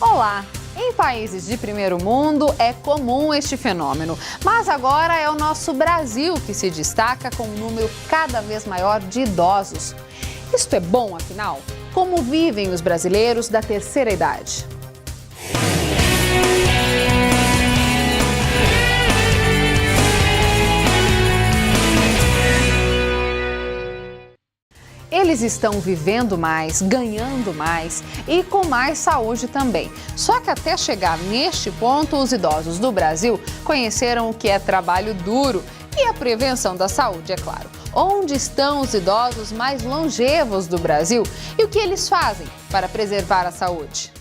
Olá! Em países de primeiro mundo é comum este fenômeno, mas agora é o nosso Brasil que se destaca com um número cada vez maior de idosos. Isto é bom, afinal? Como vivem os brasileiros da terceira idade? Eles estão vivendo mais, ganhando mais e com mais saúde também. Só que até chegar neste ponto, os idosos do Brasil conheceram o que é trabalho duro e a prevenção da saúde, é claro. Onde estão os idosos mais longevos do Brasil e o que eles fazem para preservar a saúde?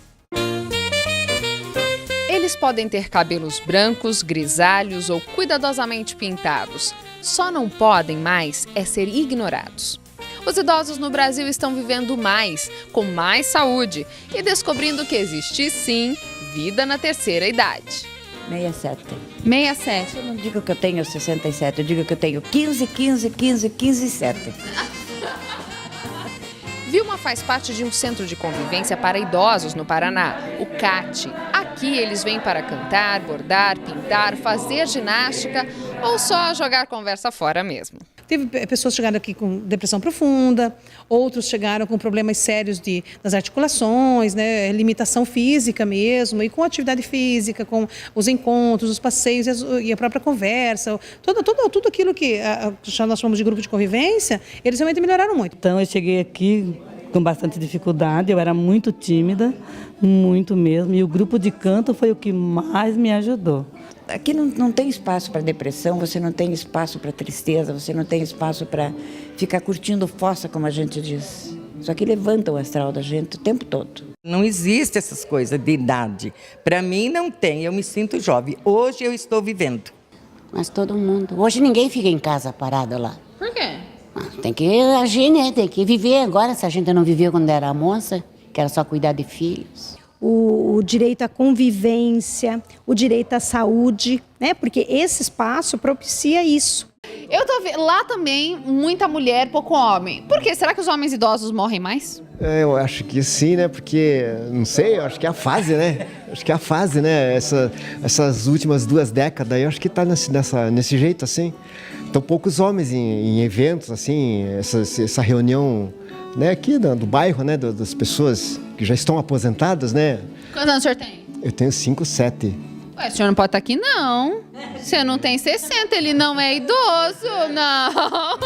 Eles podem ter cabelos brancos, grisalhos ou cuidadosamente pintados. Só não podem mais é ser ignorados. Os idosos no Brasil estão vivendo mais, com mais saúde e descobrindo que existe, sim, vida na terceira idade. 67. 67. Eu não digo que eu tenho 67, eu digo que eu tenho 15, 7. Vilma faz parte de um centro de convivência para idosos no Paraná, o CAT. Aqui eles vêm para cantar, bordar, pintar, fazer ginástica ou só jogar conversa fora mesmo. Teve pessoas que chegaram aqui com depressão profunda, outros chegaram com problemas sérios das articulações, né, limitação física mesmo, e com atividade física, com os encontros, os passeios e a própria conversa, tudo aquilo que nós chamamos de grupo de convivência, eles realmente melhoraram muito. Então eu cheguei aqui com bastante dificuldade, eu era muito tímida, muito mesmo, e o grupo de canto foi o que mais me ajudou. Aqui não tem espaço para depressão, você não tem espaço para tristeza, você não tem espaço para ficar curtindo fossa, como a gente diz. Só que levanta o astral da gente o tempo todo. Não existe essas coisas de idade. Para mim não tem, eu me sinto jovem. Hoje eu estou vivendo. Mas todo mundo... Hoje ninguém fica em casa parado lá. Por quê? Tem que agir, né? Tem que viver agora. Se a gente não viveu quando era moça, que era só cuidar de filhos. O direito à convivência, o direito à saúde, né? Porque esse espaço propicia isso. Eu tô vendo lá também muita mulher, pouco homem. Por quê? Será que os homens idosos morrem mais? Eu acho que sim, né? Porque, não sei, eu acho que é a fase, né? Acho que é a fase, né? Essas últimas 2 décadas, eu acho que tá nesse jeito, assim. Então, poucos homens em eventos, assim, essa reunião, né, aqui do bairro, né, das pessoas que já estão aposentadas, né? Quantos anos o senhor tem? Eu tenho 57. Ué, o senhor não pode estar aqui, não. Você não tem 60, ele não é idoso, não.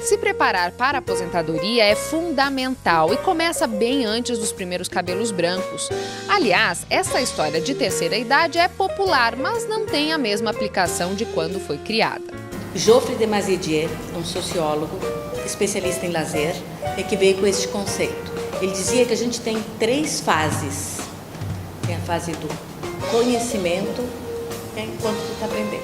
Se preparar para a aposentadoria é fundamental e começa bem antes dos primeiros cabelos brancos. Aliás, essa história de terceira idade é popular, mas não tem a mesma aplicação de quando foi criada. Geoffrey de Mazetier, um sociólogo, especialista em lazer, é que veio com esse conceito. Ele dizia que a gente tem 3 fases. Tem a fase do conhecimento, que é enquanto tu está aprendendo.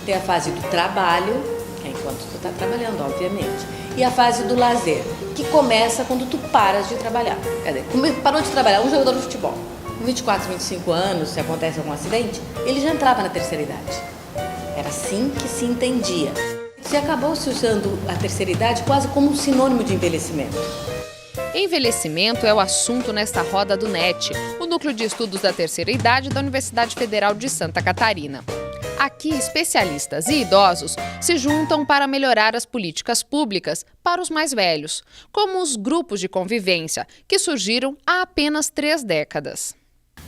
Tem a fase do trabalho, que é enquanto tu está trabalhando, obviamente. E a fase do lazer, que começa quando tu paras de trabalhar. Quer dizer, parou de trabalhar, um jogador de futebol, com 24, 25 anos, se acontece algum acidente, ele já entrava na terceira idade. Era assim que se entendia. Se acabou se usando a terceira idade quase como um sinônimo de envelhecimento. Envelhecimento é o assunto nesta roda do NET, o Núcleo de Estudos da Terceira Idade da Universidade Federal de Santa Catarina. Aqui, especialistas e idosos se juntam para melhorar as políticas públicas para os mais velhos, como os grupos de convivência, que surgiram há apenas 3 décadas.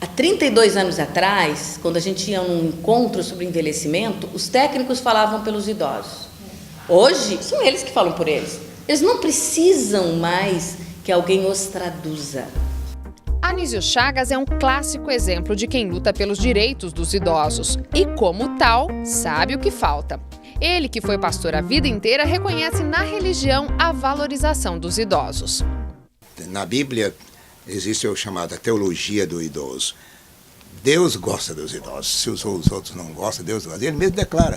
Há 32 anos atrás, quando a gente ia num encontro sobre envelhecimento, os técnicos falavam pelos idosos. Hoje, são eles que falam por eles. Eles não precisam mais que alguém os traduza. Anísio Chagas é um clássico exemplo de quem luta pelos direitos dos idosos e, como tal, sabe o que falta. Ele, que foi pastor a vida inteira, reconhece na religião a valorização dos idosos. Na Bíblia existe o chamado teologia do idoso. Deus gosta dos idosos. Se os outros não gostam, Deus gosta. Ele mesmo declara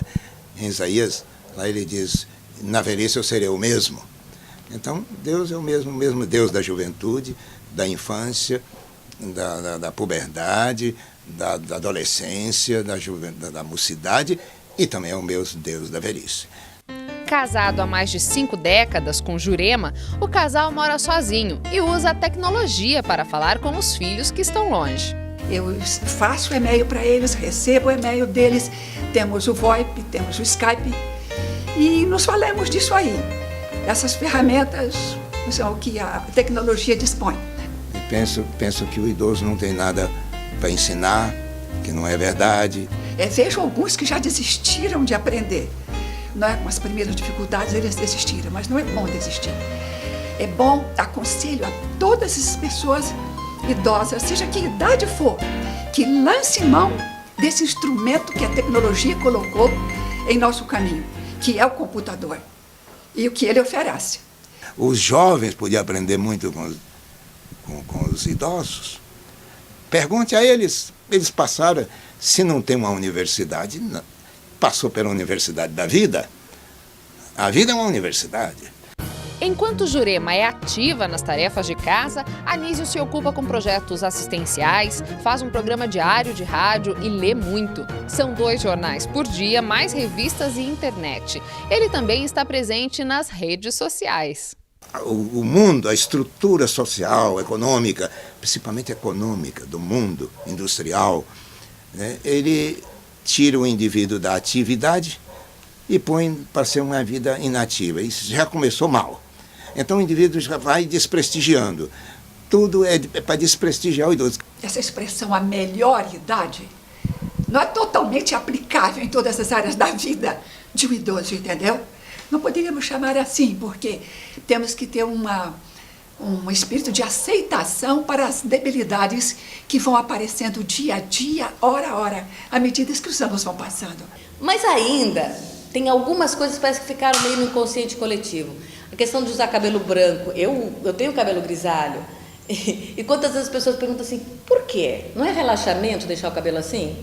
em Isaías, lá ele diz, na velhice eu serei o mesmo. Então, Deus é o mesmo Deus da juventude, da infância, da puberdade, da adolescência, da mocidade e também é o mesmo Deus da velhice. Casado há mais de 5 décadas com Jurema, o casal mora sozinho e usa a tecnologia para falar com os filhos que estão longe. Eu faço e-mail para eles, recebo o e-mail deles, temos o VoIP, temos o Skype e nos falamos disso aí. Essas ferramentas são o que a tecnologia dispõe. E penso que o idoso não tem nada para ensinar, que não é verdade. Vejo alguns que já desistiram de aprender. Não é? Com as primeiras dificuldades eles desistiram, mas não é bom desistir. É bom, aconselho a todas as pessoas idosas, seja que idade for, que lance mão desse instrumento que a tecnologia colocou em nosso caminho, que é o computador, e o que ele oferece. Os jovens podiam aprender muito com os idosos. Pergunte a eles, eles passaram, se não tem uma universidade, não, passou pela universidade da vida. A vida é uma universidade. Enquanto Jurema é ativa nas tarefas de casa, Anísio se ocupa com projetos assistenciais, faz um programa diário de rádio e lê muito. São 2 jornais por dia, mais revistas e internet. Ele também está presente nas redes sociais. O mundo, a estrutura social, econômica, principalmente econômica do mundo industrial, né, ele tira o indivíduo da atividade e põe para ser uma vida inativa. Isso já começou mal. Então o indivíduo já vai desprestigiando. Tudo é para desprestigiar o idoso. Essa expressão, a melhor idade, não é totalmente aplicável em todas as áreas da vida de um idoso, entendeu? Não poderíamos chamar assim, porque temos que ter um espírito de aceitação para as debilidades que vão aparecendo dia a dia, hora a hora, à medida que os anos vão passando. Mas ainda tem algumas coisas que parece que ficaram meio no inconsciente coletivo. A questão de usar cabelo branco. Eu tenho cabelo grisalho. E quantas vezes as pessoas perguntam assim, por quê? Não é relaxamento deixar o cabelo assim?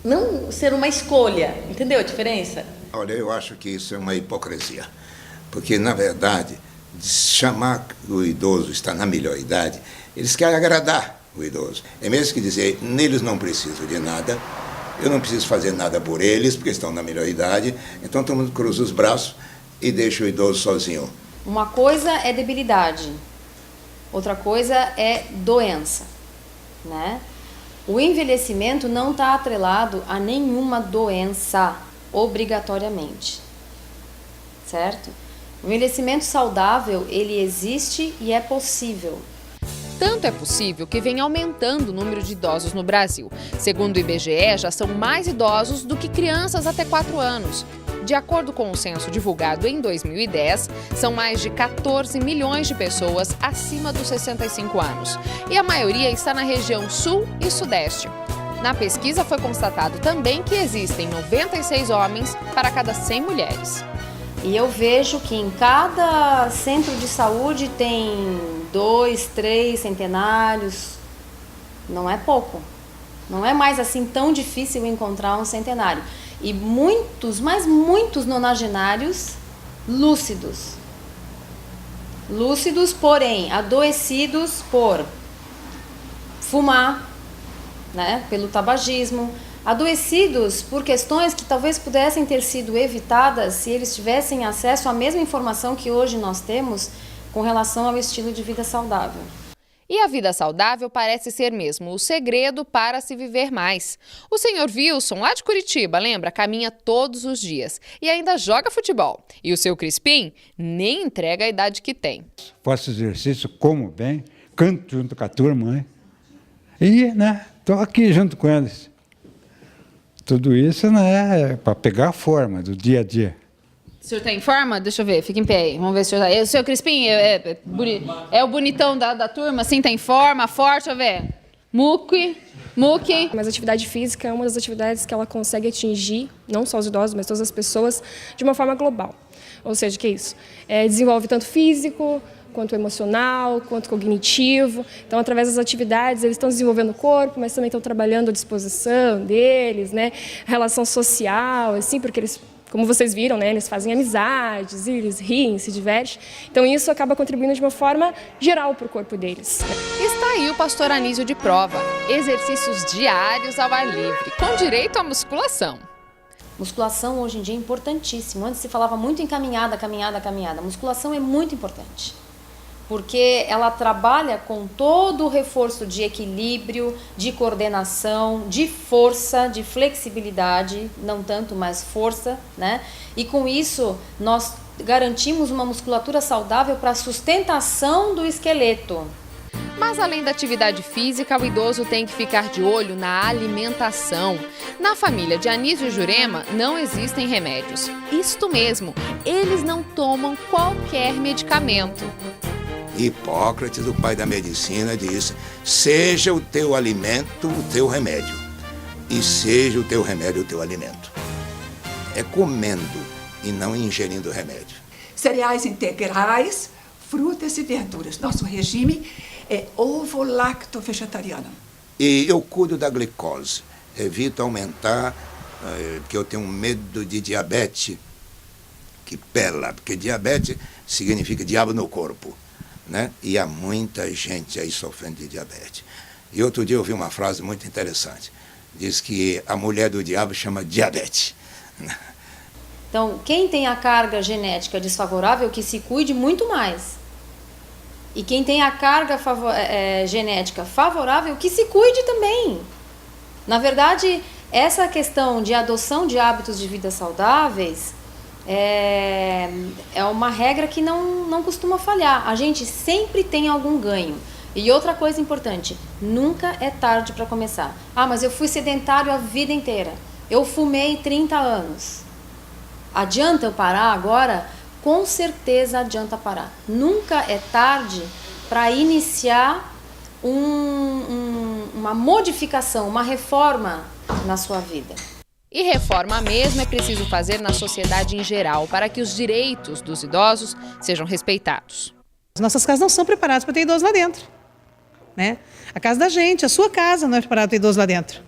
Não ser uma escolha, entendeu a diferença? Olha, eu acho que isso é uma hipocrisia. Porque, na verdade, chamar o idoso estar na melhor idade, eles querem agradar o idoso. É mesmo que dizer, neles não preciso de nada, eu não preciso fazer nada por eles, porque estão na melhor idade, então todo mundo cruza os braços e deixa o idoso sozinho. Uma coisa é debilidade, outra coisa é doença, né? O envelhecimento não está atrelado a nenhuma doença, obrigatoriamente, certo? O envelhecimento saudável, ele existe e é possível. Tanto é possível que vem aumentando o número de idosos no Brasil. Segundo o IBGE, já são mais idosos do que crianças até 4 anos. De acordo com o censo divulgado em 2010, são mais de 14 milhões de pessoas acima dos 65 anos. E a maioria está na região sul e sudeste. Na pesquisa foi constatado também que existem 96 homens para cada 100 mulheres. E eu vejo que em cada centro de saúde tem 2, 3 centenários. Não é pouco. Não é mais assim tão difícil encontrar um centenário. E muitos, mas muitos nonagenários lúcidos. Lúcidos, porém, adoecidos por fumar, né, pelo tabagismo, adoecidos por questões que talvez pudessem ter sido evitadas se eles tivessem acesso à mesma informação que hoje nós temos com relação ao estilo de vida saudável. E a vida saudável parece ser mesmo o segredo para se viver mais. O senhor Wilson, lá de Curitiba, lembra, caminha todos os dias e ainda joga futebol. E o seu Crispim nem entrega a idade que tem. Faço exercício, como bem, canto junto com a turma, né? E, né, estou aqui junto com eles. Tudo isso, né, é para pegar a forma do dia a dia. O senhor está em forma? Deixa eu ver, fica em pé aí. Vamos ver se o senhor está. O senhor Crispim é o bonitão da turma, assim, está em forma, forte, deixa eu ver. Muque. Mas a atividade física é uma das atividades que ela consegue atingir, não só os idosos, mas todas as pessoas, de uma forma global. Ou seja, o que é isso? Desenvolve tanto físico, quanto emocional, quanto cognitivo. Então, através das atividades, eles estão desenvolvendo o corpo, mas também estão trabalhando a disposição deles, né? A relação social, assim, porque eles, como vocês viram, né, eles fazem amizades, eles riem, se divertem. Então, isso acaba contribuindo de uma forma geral para o corpo deles. Está aí o pastor Anísio de prova. Exercícios diários ao ar livre, com direito à musculação. Musculação hoje em dia é importantíssimo. Antes se falava muito em caminhada. Musculação é muito importante, porque ela trabalha com todo o reforço de equilíbrio, de coordenação, de força, de flexibilidade, não tanto, mas força, né? E com isso nós garantimos uma musculatura saudável para a sustentação do esqueleto. Mas além da atividade física, o idoso tem que ficar de olho na alimentação. Na família de Anísio e Jurema não existem remédios. Isto mesmo, eles não tomam qualquer medicamento. Hipócrates, o pai da medicina, disse: seja o teu alimento o teu remédio, e seja o teu remédio o teu alimento. É comendo e não ingerindo remédio. Cereais integrais, frutas e verduras. Nosso regime é ovo-lacto-vegetariano. E eu cuido da glicose, evito aumentar, porque eu tenho medo de diabetes, que pela, porque diabetes significa diabo no corpo, né? E há muita gente aí sofrendo de diabetes. E outro dia eu ouvi uma frase muito interessante, diz que a mulher do diabo chama diabetes. Então, quem tem a carga genética desfavorável, que se cuide muito mais. E quem tem a carga genética favorável, que se cuide também. Na verdade, essa questão de adoção de hábitos de vida saudáveis é uma regra que não costuma falhar. A gente sempre tem algum ganho. E outra coisa importante, nunca é tarde para começar. Ah, mas eu fui sedentário a vida inteira. Eu fumei 30 anos. Adianta eu parar agora? Com certeza adianta parar. Nunca é tarde para iniciar uma modificação, uma reforma na sua vida. E reforma mesmo é preciso fazer na sociedade em geral, para que os direitos dos idosos sejam respeitados. As nossas casas não são preparadas para ter idoso lá dentro, né? A casa da gente, a sua casa não é preparada para ter idoso lá dentro.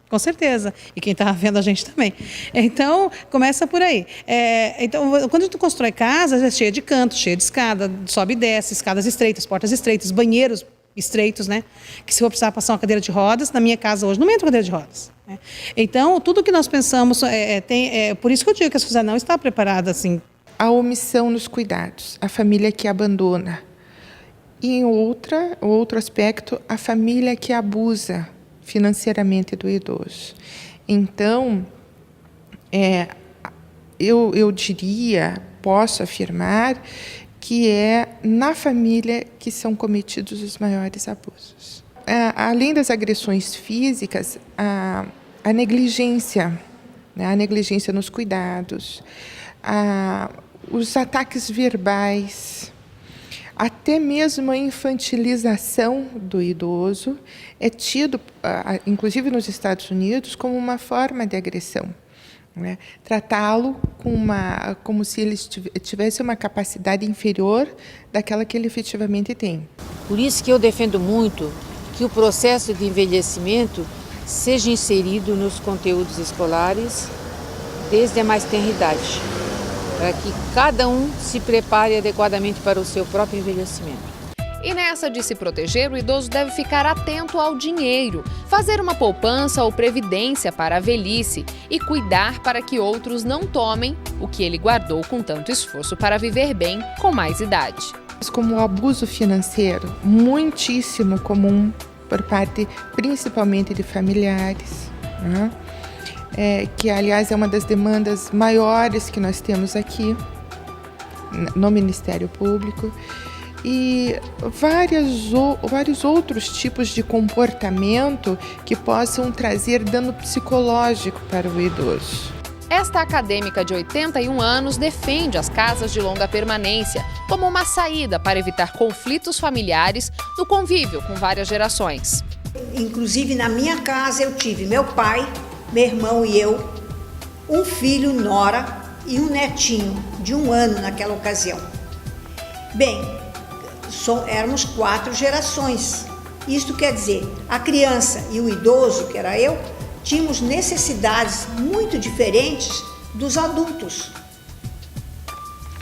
Com certeza. E quem está vendo a gente também. Então, começa por aí. Então, quando a gente constrói casas, é cheia de cantos, cheia de escada, sobe e desce, escadas estreitas, portas estreitas, banheiros estreitos, né? Que se for precisar passar uma cadeira de rodas, na minha casa hoje não entra cadeira de rodas, né? Então, tudo que nós pensamos, por isso que eu digo que a sociedade não está preparada assim. A omissão nos cuidados, a família que abandona. E em outro aspecto, a família que abusa financeiramente do idoso. Então, eu diria, posso afirmar, que é na família que são cometidos os maiores abusos. Além das agressões físicas, a negligência, né? A negligência nos cuidados, os ataques verbais, até mesmo a infantilização do idoso é tido, inclusive nos Estados Unidos, como uma forma de agressão, né? Tratá-lo como se ele tivesse uma capacidade inferior daquela que ele efetivamente tem. Por isso que eu defendo muito que o processo de envelhecimento seja inserido nos conteúdos escolares desde a mais tenra idade, para que cada um se prepare adequadamente para o seu próprio envelhecimento. E nessa de se proteger, o idoso deve ficar atento ao dinheiro, fazer uma poupança ou previdência para a velhice e cuidar para que outros não tomem o que ele guardou com tanto esforço para viver bem com mais idade. Como o abuso financeiro, muitíssimo comum por parte principalmente de familiares, né? Que, aliás, é uma das demandas maiores que nós temos aqui no Ministério Público, e vários outros tipos de comportamento que possam trazer dano psicológico para o idoso. Esta acadêmica de 81 anos defende as casas de longa permanência como uma saída para evitar conflitos familiares no convívio com várias gerações. Inclusive, na minha casa eu tive meu pai, meu irmão e eu, um filho, nora, e um netinho de 1 ano naquela ocasião. Bem, éramos 4 gerações. Isto quer dizer, a criança e o idoso, que era eu, tínhamos necessidades muito diferentes dos adultos.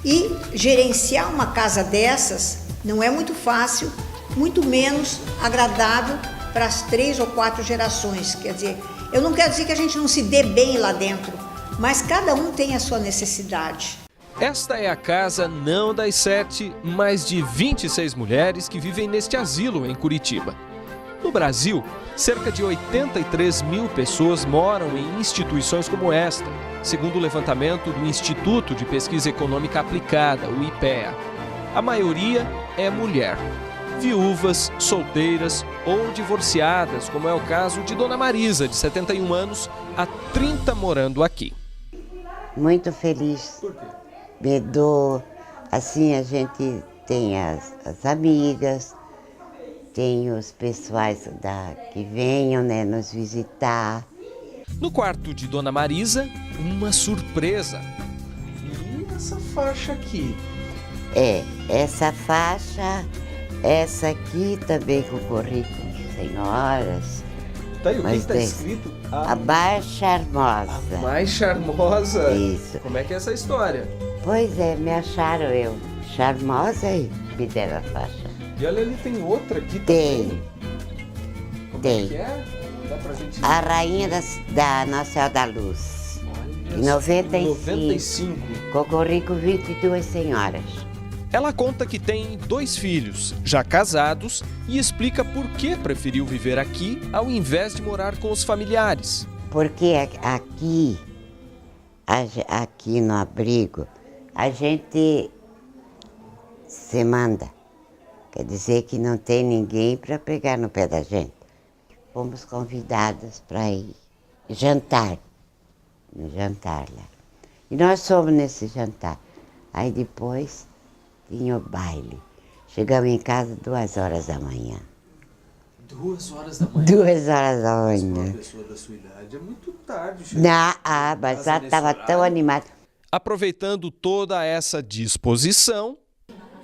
E gerenciar uma casa dessas não é muito fácil, muito menos agradável para as 3 ou 4 gerações. Quer dizer, eu não quero dizer que a gente não se dê bem lá dentro, mas cada um tem a sua necessidade. Esta é a casa não das 7, mas de 26 mulheres que vivem neste asilo em Curitiba. No Brasil, cerca de 83 mil pessoas moram em instituições como esta, segundo o levantamento do Instituto de Pesquisa Econômica Aplicada, o IPEA. A maioria é mulher. Viúvas, solteiras ou divorciadas, como é o caso de Dona Marisa, de 71 anos, há 30 morando aqui. Muito feliz. Por quê? Assim a gente tem as amigas, tem os pessoais que venham, né, nos visitar. No quarto de Dona Marisa, uma surpresa. E essa faixa aqui? Essa faixa, essa aqui também concorri com senhoras. Tá aí, o que está escrito? A mais charmosa. A mais charmosa? Isso. Como é que é essa história? Pois é, me acharam eu charmosa e me deram a faixa. E olha ali, tem outra aqui também. Tem. É que é? Dá pra gente... A rainha da Nossa Senhora da Luz. Em 95. Concorri com 22 senhoras. Ela conta que tem 2 filhos, já casados, e explica por que preferiu viver aqui ao invés de morar com os familiares. Porque aqui no abrigo, a gente se manda. Quer dizer que não tem ninguém para pegar no pé da gente. Fomos convidadas para ir jantar, no jantar lá. E nós fomos nesse jantar. Aí depois tinha o baile. Chegamos em casa 2 horas da manhã. 2 horas da manhã? 2 horas da manhã. Uma pessoa da sua idade é muito tarde. Mas ela estava tão animada. Aproveitando toda essa disposição,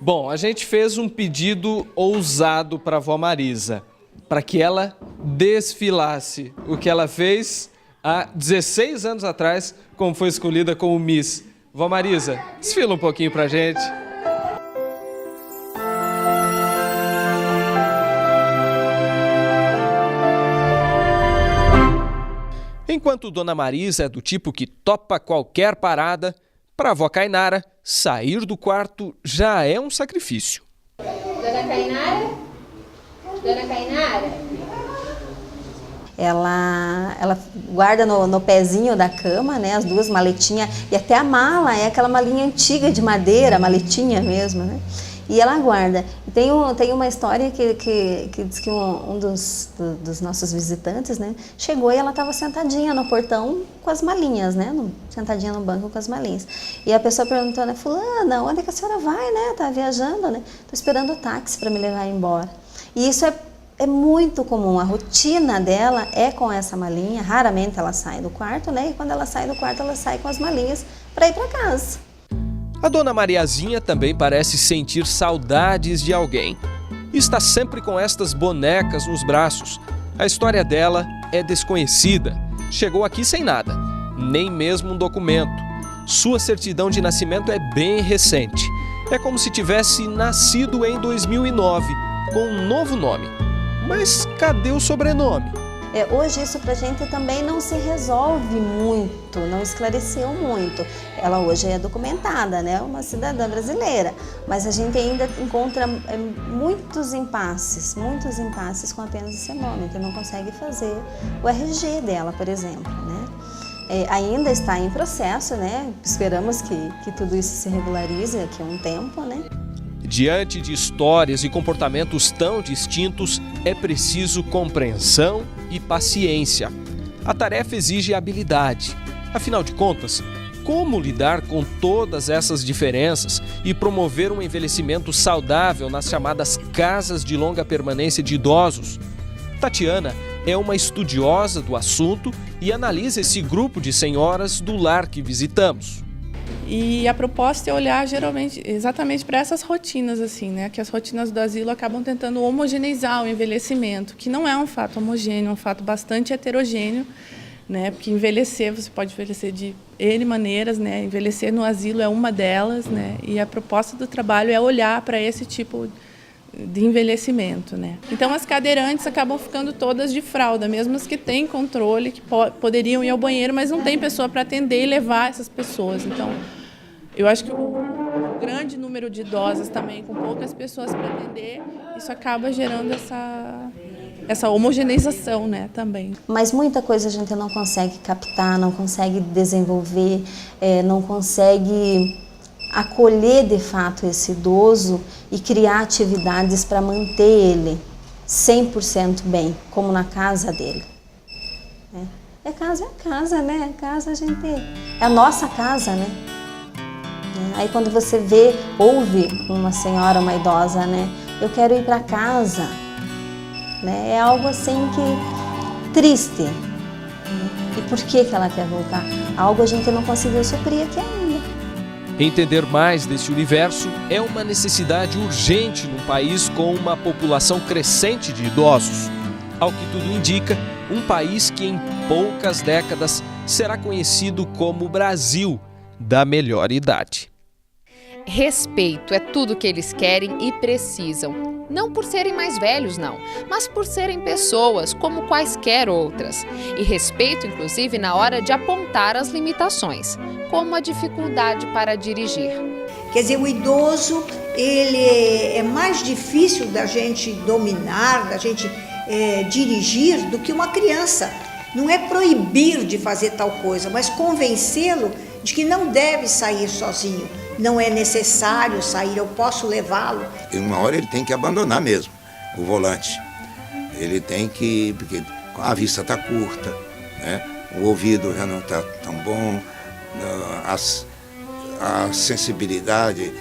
bom, a gente fez um pedido ousado para a vó Marisa, para que ela desfilasse o que ela fez há 16 anos atrás, como foi escolhida como Miss. Vó Marisa, desfila um pouquinho para a gente. Enquanto Dona Marisa é do tipo que topa qualquer parada, para a avó Cainara, sair do quarto já é um sacrifício. Dona Cainara? Dona Cainara? Ela guarda no pezinho da cama, né, as 2 maletinhas, e até a mala é aquela malinha antiga de madeira, maletinha mesmo, né? E ela guarda. Tem uma história que diz que um dos nossos visitantes, né, chegou e ela estava sentadinha no portão com as malinhas, né, sentadinha no banco com as malinhas. E a pessoa perguntou, né, fulana, onde é que a senhora vai, né? Tá viajando, né? Tô esperando o táxi para me levar embora. E isso é muito comum, a rotina dela é com essa malinha, raramente ela sai do quarto, né? E quando ela sai do quarto, ela sai com as malinhas para ir para casa. A Dona Mariazinha também parece sentir saudades de alguém. Está sempre com estas bonecas nos braços. A história dela é desconhecida. Chegou aqui sem nada, nem mesmo um documento. Sua certidão de nascimento é bem recente. É como se tivesse nascido em 2009, com um novo nome. Mas cadê o sobrenome? Hoje isso pra gente também não se resolve muito, não esclareceu muito. Ela hoje é documentada, né? Uma cidadã brasileira, mas a gente ainda encontra muitos impasses com apenas esse nome, que não consegue fazer o RG dela, por exemplo, né? Ainda está em processo, né? Esperamos que tudo isso se regularize daqui a um tempo, né? Diante de histórias e comportamentos tão distintos, é preciso compreensão e paciência. A tarefa exige habilidade. Afinal de contas, como lidar com todas essas diferenças e promover um envelhecimento saudável nas chamadas casas de longa permanência de idosos? Tatiana é uma estudiosa do assunto e analisa esse grupo de senhoras do lar que visitamos. E a proposta é olhar exatamente para essas rotinas, assim, né? Que as rotinas do asilo acabam tentando homogeneizar o envelhecimento, que não é um fato homogêneo, é um fato bastante heterogêneo, né? Porque envelhecer, você pode envelhecer de N maneiras, né? Envelhecer no asilo é uma delas, né? E a proposta do trabalho é olhar para esse tipo de envelhecimento, né? Então as cadeirantes acabam ficando todas de fralda, mesmo as que têm controle, que poderiam ir ao banheiro, mas não tem pessoa para atender e levar essas pessoas. Então, eu acho que o grande número de idosas também, com poucas pessoas para atender, isso acaba gerando essa homogeneização, né, também. Mas muita coisa a gente não consegue captar, não consegue desenvolver, não consegue acolher de fato esse idoso e criar atividades para manter ele 100% bem, como na casa dele. Casa, né? Casa a gente... É a nossa casa, né? Aí quando você ouve uma senhora, uma idosa, né? Eu quero ir para casa, né? É algo assim que... triste. E por que ela quer voltar? Algo a gente não conseguiu suprir aqui ainda. Entender mais desse universo é uma necessidade urgente num país com uma população crescente de idosos. Ao que tudo indica, um país que em poucas décadas será conhecido como o Brasil da melhor idade. Respeito é tudo que eles querem e precisam. Não por serem mais velhos, não, mas por serem pessoas como quaisquer outras. E respeito, inclusive, na hora de apontar as limitações, como a dificuldade para dirigir. Quer dizer, o idoso, ele é mais difícil da gente dominar, da gente dirigir do que uma criança. Não é proibir de fazer tal coisa, mas convencê-lo de que não deve sair sozinho. Não é necessário sair, eu posso levá-lo. E uma hora ele tem que abandonar mesmo o volante. Ele tem que, porque a vista está curta, né? O ouvido já não está tão bom, a sensibilidade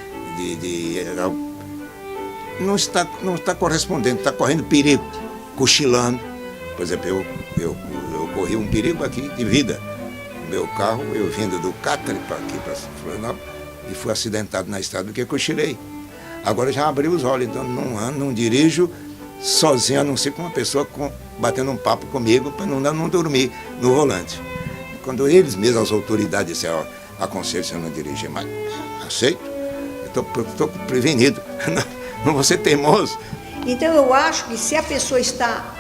não está correspondendo, está correndo perigo, cochilando. Por exemplo, eu corri um perigo aqui de vida. Meu carro, eu vindo do Cátari para aqui, para Florianópolis, e fui acidentado na estrada porque cochilei. Agora já abri os olhos, então não dirijo sozinho, a não ser com uma pessoa batendo um papo comigo para não dormir no volante. Quando eles mesmos, as autoridades, disseram, aconselho você não dirigir mais, aceito, eu estou prevenido, não vou ser teimoso. Então eu acho que se a pessoa está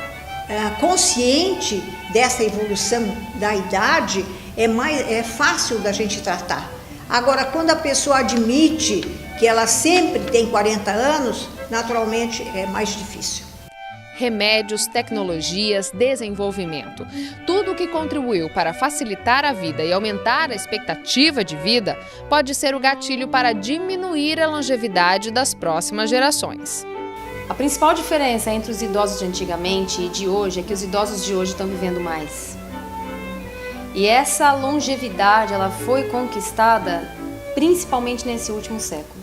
consciente dessa evolução da idade, é fácil da gente tratar. Agora, quando a pessoa admite que ela sempre tem 40 anos, naturalmente é mais difícil. Remédios, tecnologias, desenvolvimento. Tudo que contribuiu para facilitar a vida e aumentar a expectativa de vida pode ser o gatilho para diminuir a longevidade das próximas gerações. A principal diferença entre os idosos de antigamente e de hoje é que os idosos de hoje estão vivendo mais. E essa longevidade, ela foi conquistada principalmente nesse último século.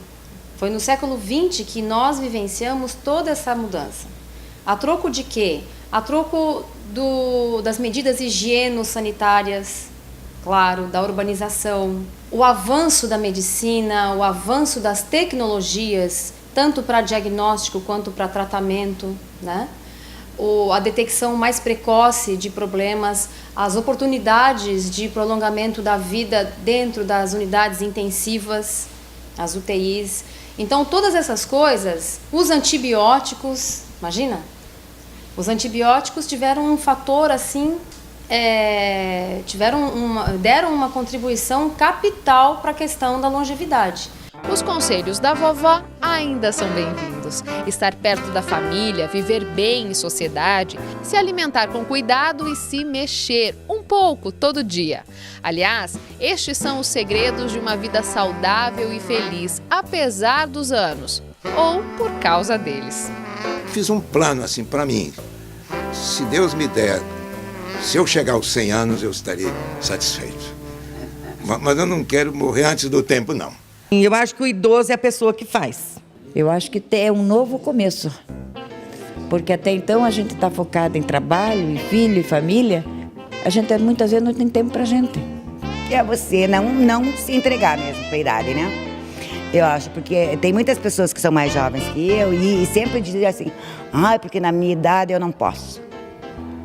Foi no século XX que nós vivenciamos toda essa mudança. A troco de quê? A troco das medidas higieno-sanitárias, claro, da urbanização, o avanço da medicina, o avanço das tecnologias, tanto para diagnóstico quanto para tratamento, né? A detecção mais precoce de problemas, as oportunidades de prolongamento da vida dentro das unidades intensivas, as UTIs. Então, todas essas coisas, os antibióticos, imagina, os antibióticos tiveram um fator assim, deram uma contribuição capital para a questão da longevidade. Os conselhos da vovó ainda são bem-vindos. Estar perto da família, viver bem em sociedade, se alimentar com cuidado e se mexer um pouco todo dia. Aliás, estes são os segredos de uma vida saudável e feliz, apesar dos anos, ou por causa deles. Fiz um plano assim para mim. Se Deus me der, se eu chegar aos 100 anos, eu estarei satisfeito. Mas eu não quero morrer antes do tempo, não. Eu acho que o idoso é a pessoa que faz. Eu acho que é um novo começo. Porque até então a gente está focado em trabalho, e filho, e família. A gente muitas vezes não tem tempo pra gente. É você não se entregar mesmo para a idade, né? Eu acho, porque tem muitas pessoas que são mais jovens que eu e sempre dizem assim, porque na minha idade eu não posso.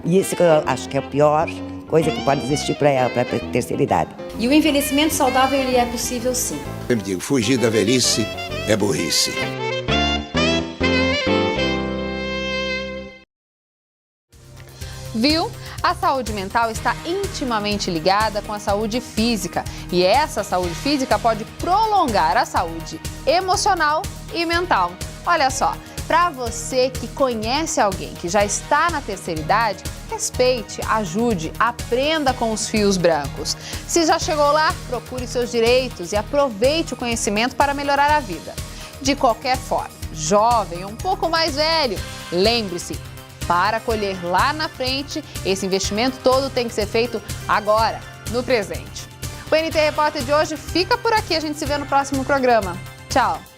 E isso que eu acho que é a pior coisa que pode existir para ela, para a terceira idade. E o envelhecimento saudável, ele é possível sim. Eu digo, fugir da velhice é burrice. Viu? A saúde mental está intimamente ligada com a saúde física e essa saúde física pode prolongar a saúde emocional e mental. Olha só, para você que conhece alguém que já está na terceira idade, respeite, ajude, aprenda com os fios brancos. Se já chegou lá, procure seus direitos e aproveite o conhecimento para melhorar a vida. De qualquer forma, jovem ou um pouco mais velho, lembre-se, para colher lá na frente, esse investimento todo tem que ser feito agora, no presente. O NT Repórter de hoje fica por aqui, a gente se vê no próximo programa. Tchau!